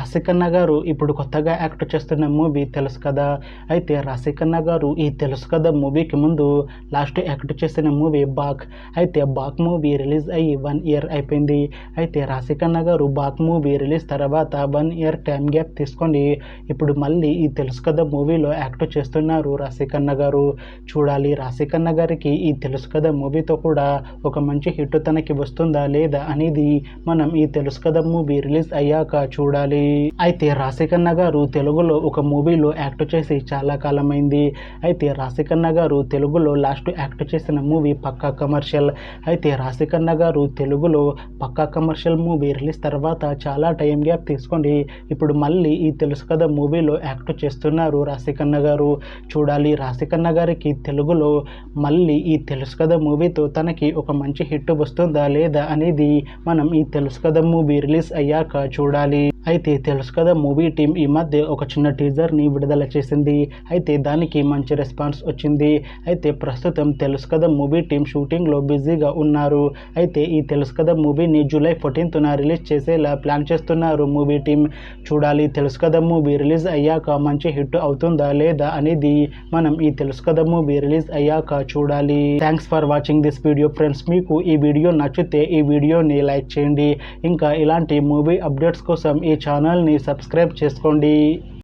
రాశిఖన్నా గారు ఇప్పుడు కొత్తగా యాక్ట్ చేస్తున్న మూవీ తెలుసు కదా. అయితే రాశిఖన్నా గారు ఈ తెలుసు కదా మూవీకి ముందు లాస్ట్ యాక్ట్ చేసిన మూవీ బాక్. అయితే బాక్ మూవీ రిలీజ్ అయ్యి 1 ఇయర్ అయిపోయింది. అయితే రాశిఖన్నా గారు బాక్ మూవీ రిలీజ్ తర్వాత 1 ఇయర్ టైం గ్యాప్ తీసుకొని ఇప్పుడు మళ్ళీ ఈ తెలుసు కదా మూవీలో యాక్ట్ చేస్తున్నారు రాశిఖన్నా గారు. చూడాలి రాశిఖన్నా గారికి ఈ తెలుసు కదా మూవీతో కూడా ఒక మంచి హిట్ తనకి వస్తుందా లేదా అనేది మనం ఈ తెలుసు కదా మూవీ రిలీజ్ అయ్యాక చూడాలి. అయితే రాశిఖన్నా గారు తెలుగులో ఒక మూవీలో యాక్ట్ చేసి చాలా కాలమైంది. అయితే రాశిఖన్నా గారు తెలుగులో లాస్ట్ యాక్ట్ చేసిన మూవీ పక్కా కమర్షియల్. అయితే రాశిఖన్నా గారు తెలుగులో పక్కా కమర్షియల్ మూవీ రిలీజ్ తర్వాత చాలా టైం గ్యాప్ తీసుకొని ఇప్పుడు మళ్ళీ ఈ తెలుసు కదా మూవీలో యాక్ట్ చేస్తున్నారు రాశిఖన్నా గారు. చూడాలి రాశిఖన్నా గారికి తెలుగులో మళ్ళీ ఈ తెలుసు కదా మూవీతో తనకి ఒక మంచి హిట్ వస్తుందా లేదా అనేది మనం ఈ తెలుసు కదా మూవీ రిలీజ్ అయ్యాక చూడాలి. అయితే తెలుసు కదా మూవీ టీం ఈ మధ్య ఒక చిన్న టీజర్ని విడుదల చేసింది. అయితే దానికి మంచి రెస్పాన్స్ వచ్చింది. అయితే ప్రస్తుతం తెలుసు కదా మూవీ టీం షూటింగ్లో బిజీగా ఉన్నారు. అయితే ఈ తెలుసు కదా మూవీని జూలై 14న రిలీజ్ చేసేలా ప్లాన్ చేస్తున్నారు మూవీ టీం. చూడాలి తెలుసు కదా మూవీ రిలీజ్ అయ్యాక మంచి హిట్ అవుతుందా లేదా అనేది మనం ఈ తెలుసు కదా మూవీ రిలీజ్ అయ్యాక చూడాలి. Thanks for watching this video friends. మీకు ఈ వీడియో నచ్చితే ఈ వీడియోని లైక్ చేయండి. ఇంకా ఇలాంటి మూవీ అప్డేట్స్ కోసం ఈ ఛానల్ని సబ్స్క్రైబ్ చేసుకోండి.